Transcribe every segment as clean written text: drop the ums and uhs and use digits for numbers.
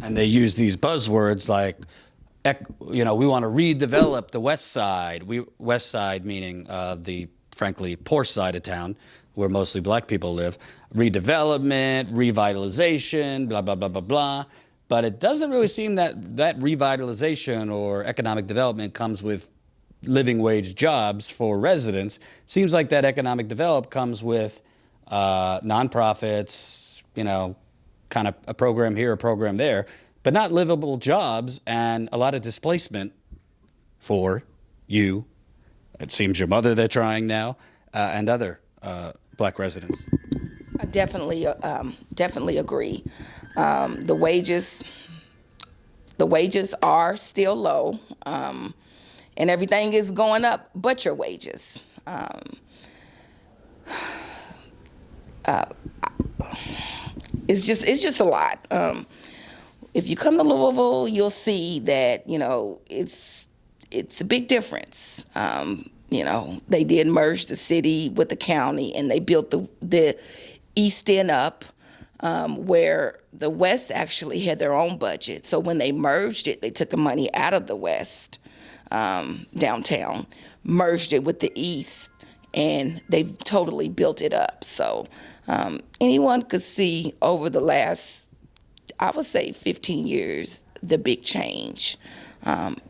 And they use these buzzwords like, we want to redevelop the West Side. West Side meaning the frankly poor side of town, where mostly black people live. Redevelopment, revitalization, blah blah blah blah blah. But it doesn't really seem that revitalization or economic development comes with living wage jobs for residents. Seems like that economic development comes with nonprofits, kind of a program here, a program there, but not livable jobs and a lot of displacement for you. It seems your mother they're trying now, and other black residents. I definitely agree. The wages are still low, and everything is going up but your wages. It's just a lot. If you come to Louisville, you'll see that it's a big difference. They did merge the city with the county, and they built the East End up, where the West actually had their own budget. So when they merged it, they took the money out of the West downtown, merged it with the East, and they've totally built it up. So anyone could see over the last, I would say, 15 years, the big change.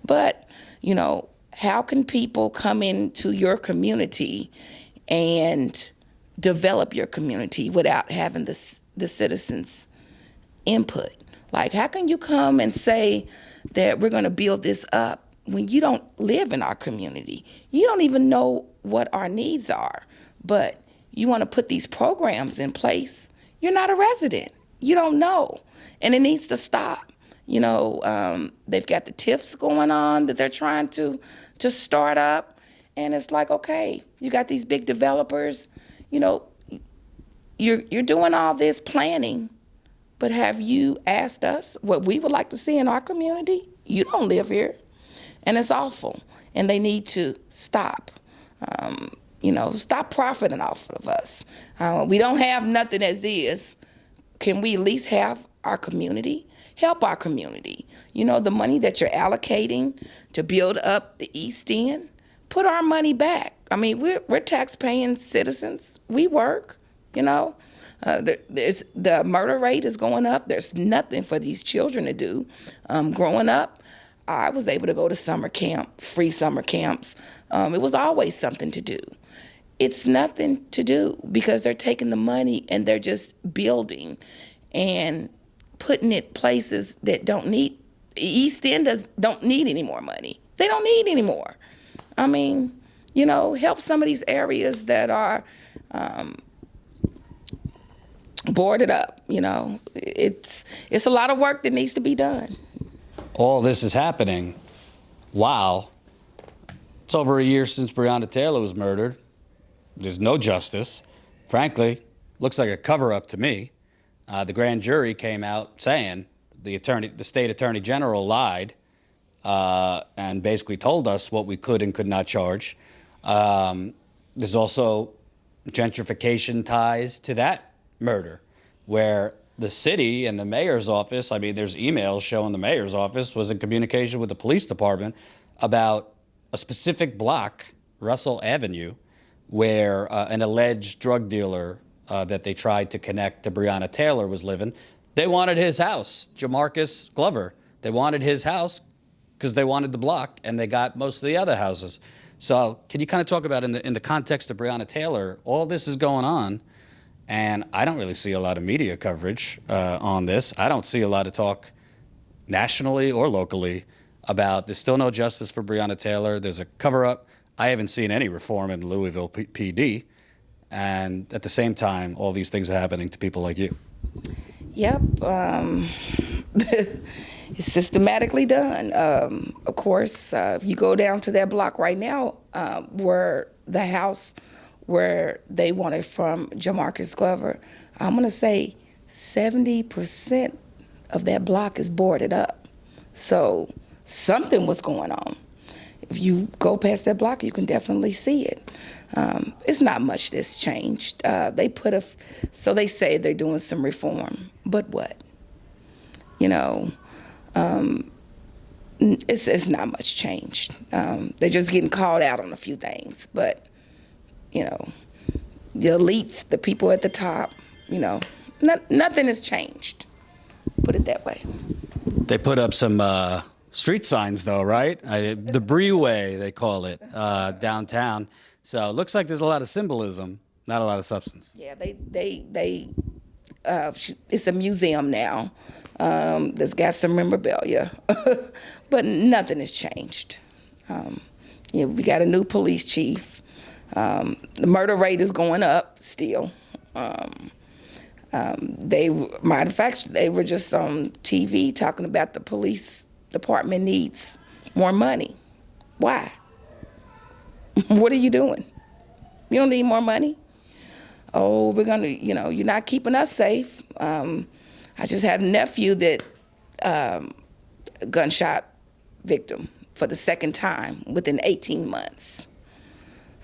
But how can people come into your community and develop your community without having the citizens' input? Like, how can you come and say that we're going to build this up when you don't live in our community? You don't even know what our needs are, but you want to put these programs in place. You're not a resident. You don't know, and it needs to stop. They've got the TIFs going on that they're trying to start up, and it's like, okay, you got these big developers, you're doing all this planning, but have you asked us what we would like to see in our community? You don't live here, and it's awful, and they need to stop. Stop profiting off of us. We don't have nothing as is. Can we at least have our community? Help our community. The money that you're allocating to build up the East End, put our money back. I mean, we're tax-paying citizens. We work, the murder rate is going up. There's nothing for these children to do. Growing up, I was able to go to summer camp, free summer camps. It was always something to do. It's nothing to do because they're taking the money and they're just building and putting it places that don't need. East End don't need any more money. They don't need any more. I mean, help some of these areas that are boarded up. It's a lot of work that needs to be done. All this is happening while it's over a year since Breonna Taylor was murdered. There's no justice. Frankly, looks like a cover-up to me. The grand jury came out saying the state attorney general lied and basically told us what we could and could not charge. There's also gentrification ties to that murder, where the city and the mayor's office, there's emails showing the mayor's office was in communication with the police department about a specific block, Russell Avenue, where an alleged drug dealer that they tried to connect to Breonna Taylor was living. They wanted his house, Jamarcus Glover. They wanted his house because they wanted the block, and they got most of the other houses. So can you kind of talk about in the context of Breonna Taylor, all this is going on, and I don't really see a lot of media coverage on this. I don't see a lot of talk nationally or locally about there's still no justice for Breonna Taylor. There's a cover-up. I haven't seen any reform in Louisville PD. And at the same time, all these things are happening to people like you. Yep. It's systematically done. Of course, if you go down to that block right now, where the house where they wanted from Jamarcus Glover, I'm going to say 70% of that block is boarded up. So something was going on. If you go past that block, you can definitely see it. It's not much that's changed. So they say they're doing some reform, but what? you know, it's not much changed. They're just getting called out on a few things, but you know, the elites, the people at the top, you know, nothing has changed. Put it that way. They put up some street signs, though, right? The Breeway, they call it, downtown. So it looks like there's a lot of symbolism, not a lot of substance. Yeah, it's a museum now. That's got some memorabilia, but nothing has changed. We got a new police chief. The murder rate is going up still. Matter of fact, they were just on TV talking about the police department needs more money. Why? What are you doing? You don't need more money? Oh, we're gonna, you're not keeping us safe. I just had a nephew that gunshot victim for the second time within 18 months.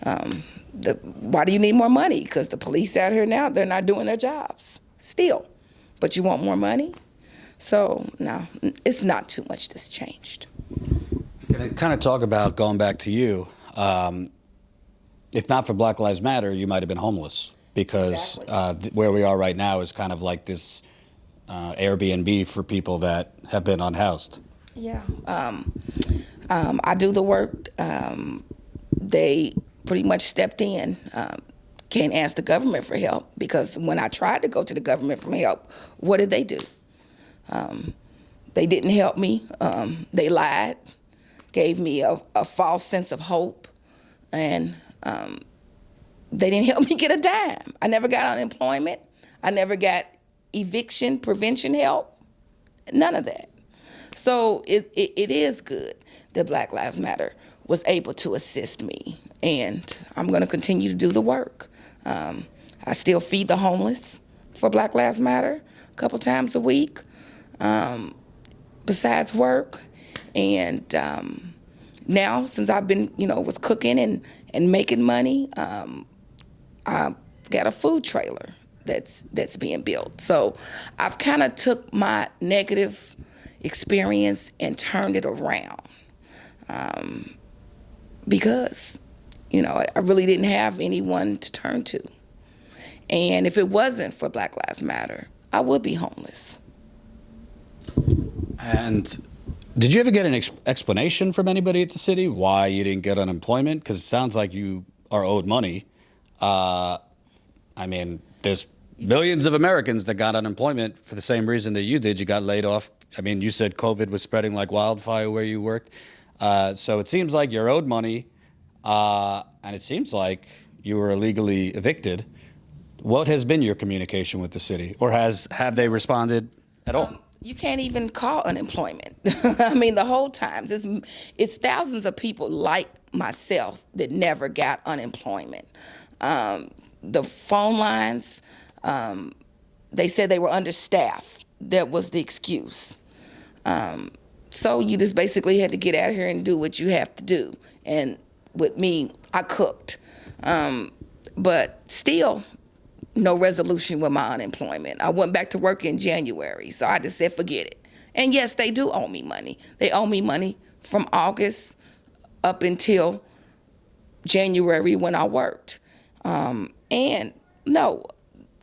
Why do you need more money? Because the police out here now, they're not doing their jobs still. But you want more money? So, no, it's not too much that's changed. Can I kind of talk about, going back to you, if not for Black Lives Matter, you might have been homeless, because Exactly. Where we are right now is kind of like this Airbnb for people that have been unhoused. Yeah. I do the work. They pretty much stepped in. Can't ask the government for help, because when I tried to go to the government for help, what did they do? They didn't help me. They lied, gave me a false sense of hope, and they didn't help me get a dime. I never got unemployment. I never got eviction prevention help. None of that. So it is good that Black Lives Matter was able to assist me, and I'm going to continue to do the work. I still feed the homeless for Black Lives Matter a couple times a week, besides work. And now, since I've been, was cooking and making money, I got a food trailer that's being built. So I've kind of took my negative experience and turned it around, because I really didn't have anyone to turn to. And if it wasn't for Black Lives Matter, I would be homeless. And did you ever get an explanation from anybody at the city why you didn't get unemployment? Because it sounds like you are owed money. There's millions of Americans that got unemployment for the same reason that you did. You got laid off. You said COVID was spreading like wildfire where you worked. So it seems like you're owed money, and it seems like you were illegally evicted. What has been your communication with the city, or have they responded at all? You can't even call unemployment. The whole time. It's thousands of people like myself that never got unemployment. The phone lines, they said they were understaffed. That was the excuse. So you just basically had to get out here and do what you have to do. And with me, I cooked. But still, no resolution with my unemployment. I went back to work in January, so I just said, forget it. And yes, they do owe me money. They owe me money from August up until January when I worked. And no,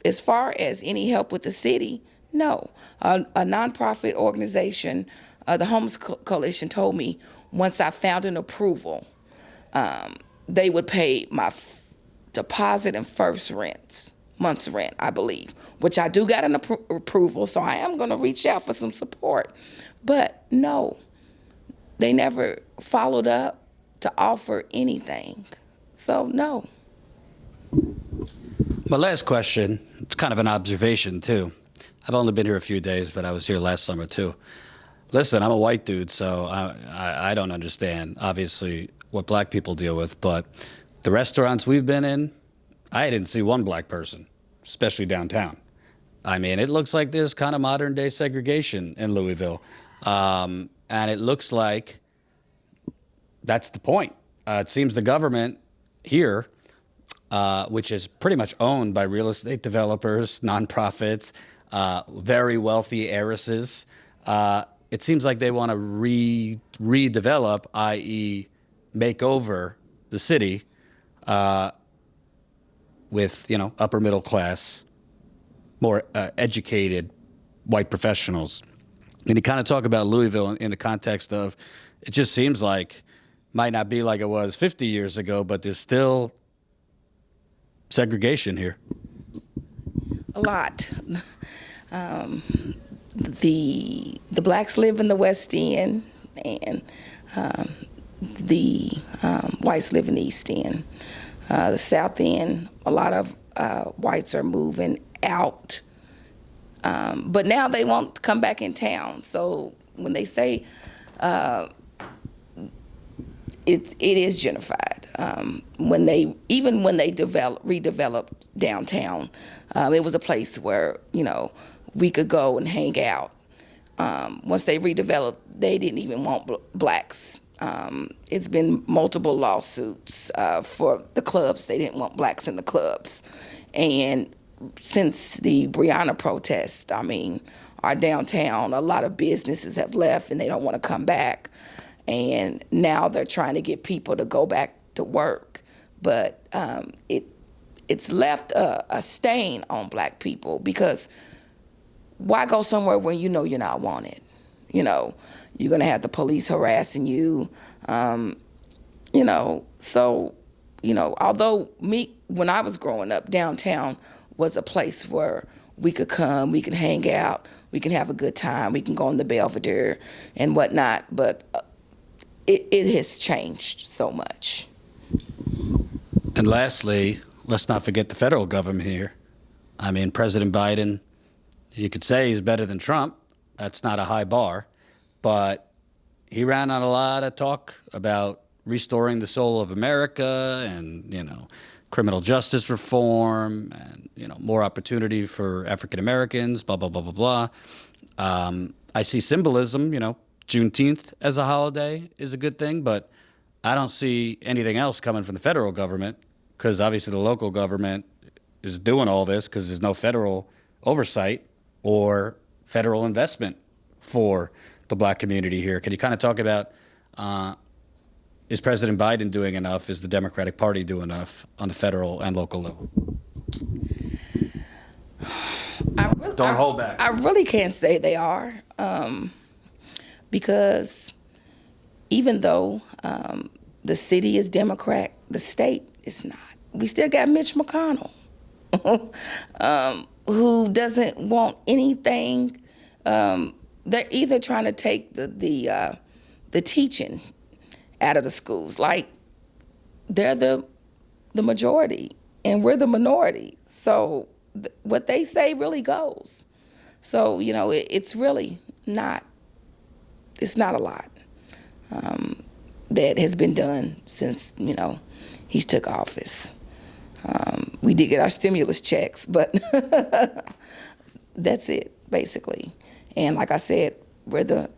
as far as any help with the city, no. A nonprofit organization, the Homeless Coalition, told me once I found an approval, they would pay my deposit and first month's rent, I believe, which I do got an approval, so I am going to reach out for some support. But no, they never followed up to offer anything. So no. My last question, it's kind of an observation too. I've only been here a few days, but I was here last summer too. Listen, I'm a white dude, so I don't understand, obviously, what black people deal with, but the restaurants we've been in, I didn't see one black person, especially downtown. It looks like there's kind of modern day segregation in Louisville. And it looks like that's the point. It seems the government here, which is pretty much owned by real estate developers, nonprofits, very wealthy heiresses, It seems like they want to redevelop, i.e., make over the city with, upper middle class, more educated white professionals. And you kind of talk about Louisville in the context of, it just seems like, might not be like it was 50 years ago, but there's still segregation here. A lot. The blacks live in the West End, and the whites live in the East End. The South End, a lot of whites are moving out, but now they want to come back in town. So when they say it is gentrified, when they redeveloped downtown, it was a place where we could go and hang out. Once they redeveloped, they didn't even want blacks. It's been multiple lawsuits for the clubs. They didn't want blacks in the clubs. And since the Breonna protest, our downtown, a lot of businesses have left and they don't want to come back. And now they're trying to get people to go back to work. But it's left a stain on black people, because why go somewhere when you're not wanted? You're going to have the police harassing you. So, although when I was growing up, downtown was a place where we could come, we could hang out, we can have a good time, we can go on the Belvedere and whatnot, but it has changed so much. And lastly, let's not forget the federal government here. President Biden, you could say he's better than Trump. That's not a high bar. But he ran on a lot of talk about restoring the soul of America and, criminal justice reform and, more opportunity for African Americans, blah, blah, blah, blah, blah. I see symbolism, Juneteenth as a holiday is a good thing, but I don't see anything else coming from the federal government, because obviously the local government is doing all this because there's no federal oversight or federal investment for the black community here. Can you kind of talk about, is President Biden doing enough? Is the Democratic Party doing enough on the federal and local level? Don't hold back. I really can't say they are, because even though the city is Democrat, the state is not. We still got Mitch McConnell, who doesn't want anything. They're either trying to take the teaching out of the schools, like they're the majority and we're the minority. So what they say really goes. So it's really not. It's not a lot that has been done since he's took office. We did get our stimulus checks, but that's it basically. And like I said, we're the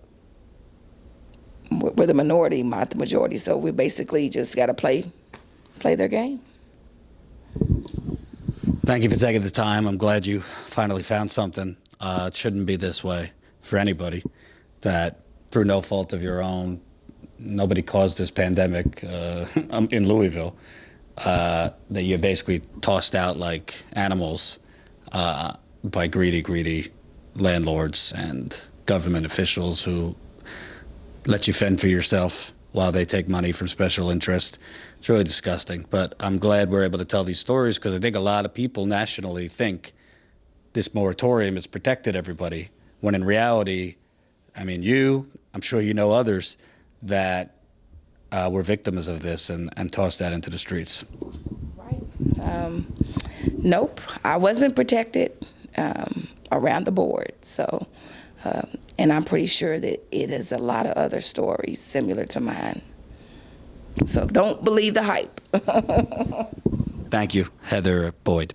minority, not the majority. So we basically just got to play their game. Thank you for taking the time. I'm glad you finally found something. It shouldn't be this way for anybody, that through no fault of your own, nobody caused this pandemic in Louisville, that you're basically tossed out like animals by greedy landlords and government officials who let you fend for yourself while they take money from special interest. It's really disgusting. But I'm glad we're able to tell these stories, because I think a lot of people nationally think this moratorium has protected everybody, when in reality, I'm sure you know others that were victims of this and tossed that into the streets. Right. Nope, I wasn't protected around the board. So, and I'm pretty sure that it is a lot of other stories similar to mine. So don't believe the hype. Thank you, Heather Boyd.